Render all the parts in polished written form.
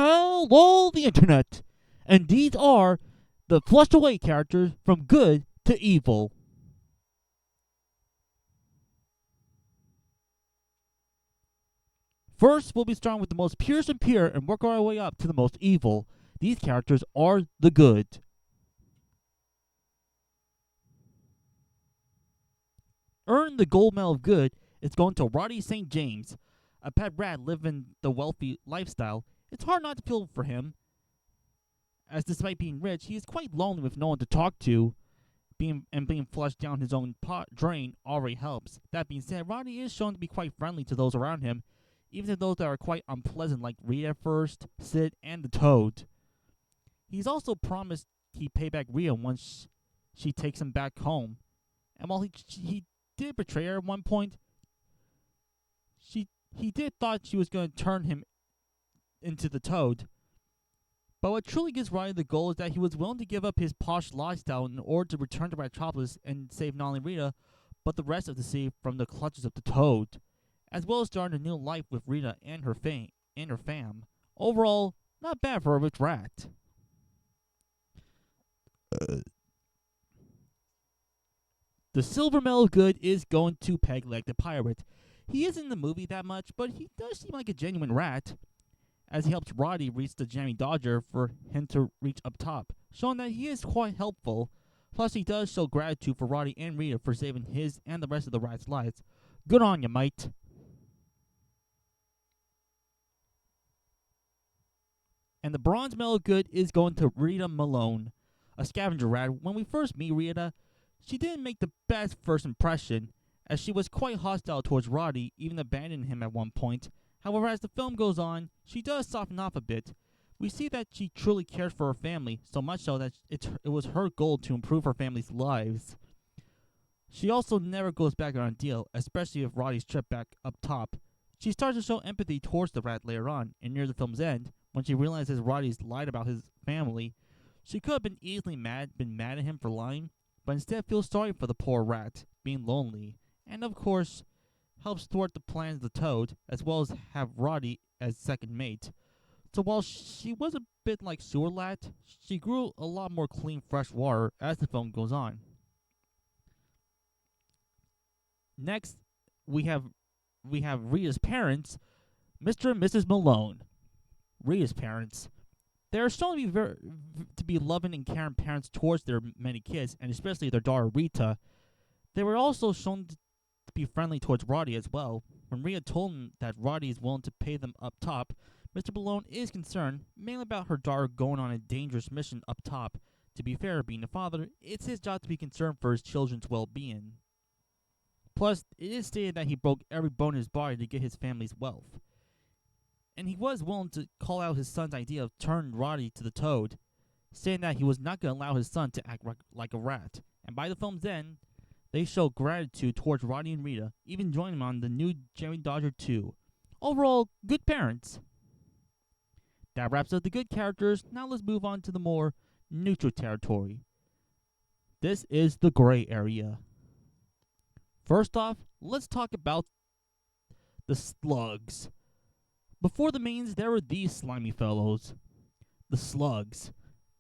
Hello, the internet! And these are the flushed away characters from good to evil. First, we'll be starting with the most purest and pure and work our way up to the most evil. These characters are the good. Earn the gold medal of good is going to Roddy St. James, a pet rat living the wealthy lifestyle. It's hard not to feel for him, as despite being rich, he is quite lonely with no one to talk to. Being flushed down his own drain already helps. That being said, Roddy is shown to be quite friendly to those around him, even to those that are quite unpleasant, like Rita first, Sid, and the Toad. He's also promised he'd pay back Rita once she takes him back home. And while he did betray her at one point, he did thought she was going to turn him into the Toad. But what truly gives Roddy the goal is that he was willing to give up his posh lifestyle in order to return to Metropolis and save not only Rita, but the rest of the city from the clutches of the Toad, as well as start a new life with Rita and her fam. Overall, not bad for a rich rat. The silver medal of good is going to Pegleg the Pirate. He isn't in the movie that much, but he does seem like a genuine rat, as he helps Roddy reach the Jammy Dodger for him to reach up top, showing that he is quite helpful. Plus, he does show gratitude for Roddy and Rita for saving his and the rest of the rats' lives. Good on you, mate. And the bronze medal of good is going to Rita Malone, a scavenger rat. When we first meet Rita, she didn't make the best first impression, as she was quite hostile towards Roddy, even abandoning him at one point. However, as the film goes on, she does soften off a bit. We see that she truly cares for her family, so much so that it was her goal to improve her family's lives. She also never goes back on a deal, especially with Roddy's trip back up top. She starts to show empathy towards the rat later on, and near the film's end, when she realizes Roddy's lied about his family. She could have been easily been mad at him for lying, but instead feels sorry for the poor rat, being lonely, and of course, helps thwart the plans of the Toad, as well as have Roddy as second mate. So while she was a bit like Sewer Lat, she grew a lot more clean, fresh water as the film goes on. Next, we have Rita's parents, Mr. and Mrs. Malone. Rita's parents. They are shown to be loving and caring parents towards their many kids, and especially their daughter Rita. They were also shown to be friendly towards Roddy as well. When Rita told him that Roddy is willing to pay them up top, Mr. Malone is concerned, mainly about her daughter going on a dangerous mission up top. To be fair, being a father, it's his job to be concerned for his children's well-being. Plus, it is stated that he broke every bone in his body to get his family's wealth. And he was willing to call out his son's idea of turning Roddy to the Toad, saying that he was not going to allow his son to act like a rat. And by the film's end, they show gratitude towards Roddy and Rita, even joining him on the new Jammy Dodger 2. Overall, good parents. That wraps up the good characters. Now let's move on to the more neutral territory. This is the gray area. First off, let's talk about the slugs. Before the mains, there were these slimy fellows. The slugs.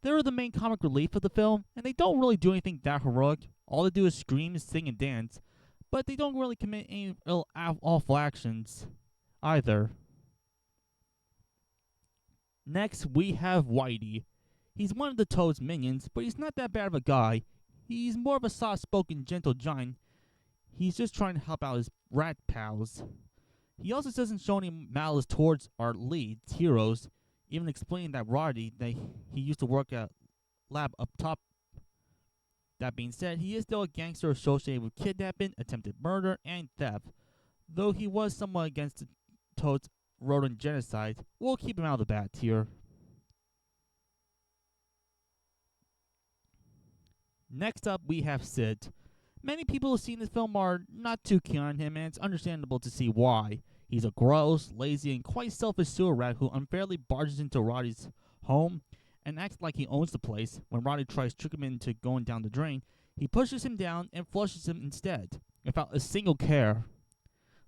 They were the main comic relief of the film, and they don't really do anything that heroic. All they do is scream, sing, and dance, but they don't really commit any awful actions either. Next, we have Whitey. He's one of the Toad's minions, but he's not that bad of a guy. He's more of a soft-spoken, gentle giant. He's just trying to help out his rat pals. He also doesn't show any malice towards our leads, heroes, even explaining that Roddy, he used to work at lab up top. That being said, he is still a gangster associated with kidnapping, attempted murder, and theft. Though he was somewhat against the Toad's rodent genocide, we'll keep him out of the bad tier. Next up, we have Sid. Many people who've seen this film are not too keen on him, and it's understandable to see why. He's a gross, lazy, and quite selfish sewer rat who unfairly barges into Roddy's home and acts like he owns the place. When Roddy tries to trick him into going down the drain, he pushes him down and flushes him instead, without a single care.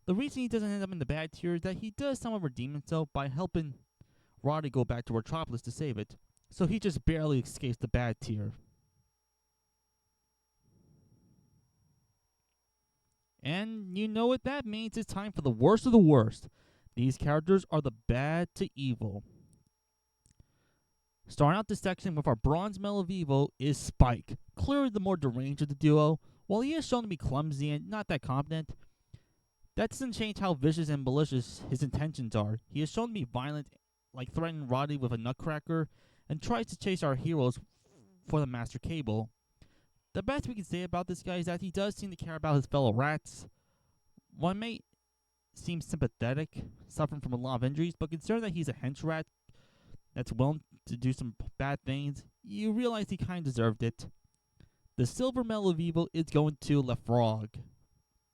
The reason he doesn't end up in the bad tier is that he does somewhat redeem himself by helping Roddy go back to Metropolis to save it, so he just barely escapes the bad tier. And you know what that means. It's time for the worst of the worst. These characters are the bad to evil. Starting out this section with our bronze medal of evil is Spike, clearly the more deranged of the duo. While he is shown to be clumsy and not that competent, that doesn't change how vicious and malicious his intentions are. He is shown to be violent, like threatening Roddy with a nutcracker, and tries to chase our heroes for the Master Cable. The best we can say about this guy is that he does seem to care about his fellow rats. One may seem sympathetic, suffering from a lot of injuries, but considering that he's a hench rat that's willing to do some bad things, you realize he kind of deserved it. The silver medal of evil is going to LeFrog,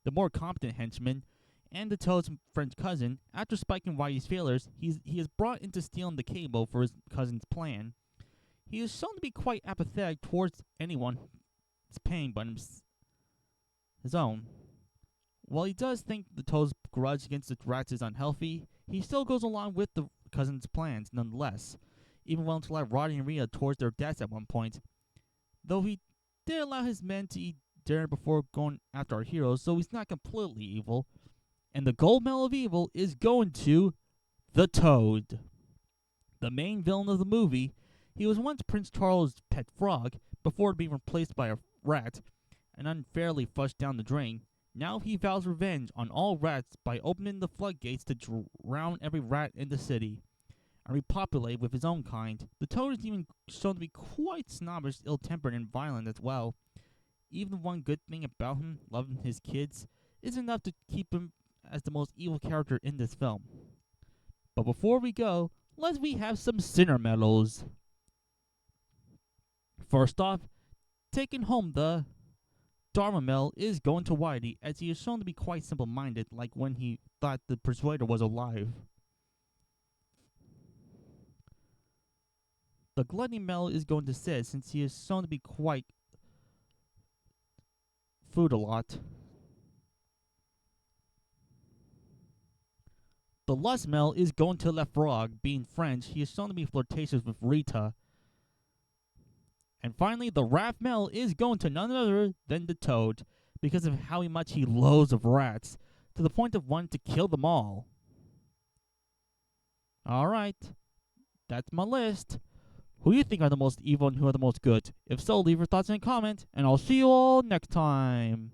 the more competent henchman, and the Toad's French cousin. After spiking Whitey's failures, he is brought into stealing the cable for his cousin's plan. He is shown to be quite apathetic towards anyone his paying but his own. While he does think the Toad's grudge against the rats is unhealthy, he still goes along with the cousin's plans nonetheless, even willing to let Roddy and Rhea towards their deaths at one point. Though he did allow his men to eat dinner before going after our heroes, so he's not completely evil. And the gold medal of evil is going to the Toad, the main villain of the movie. He was once Prince Charles' pet frog, before being replaced by a rat and unfairly flushed down the drain. Now he vows revenge on all rats by opening the floodgates to drown every rat in the city and repopulate with his own kind. The Toad is even shown to be quite snobbish, ill-tempered, and violent as well. Even one good thing about him, loving his kids, is enough to keep him as the most evil character in this film. But before we go, let's have some Sinner medals. First off, taking home the Dharma medal is going to Whitey, as he is shown to be quite simple-minded, like when he thought the Persuader was alive. The Gluttony medal is going to Sid, since he is shown to be quite food a lot. The Lust medal is going to LeFrog. Being French, he is shown to be flirtatious with Rita. And finally, the Wrath medal is going to none other than the Toad, because of how much he loathes of rats, to the point of wanting to kill them all. Alright, that's my list. Who do you think are the most evil and who are the most good? If so, leave your thoughts in a comment, and I'll see you all next time.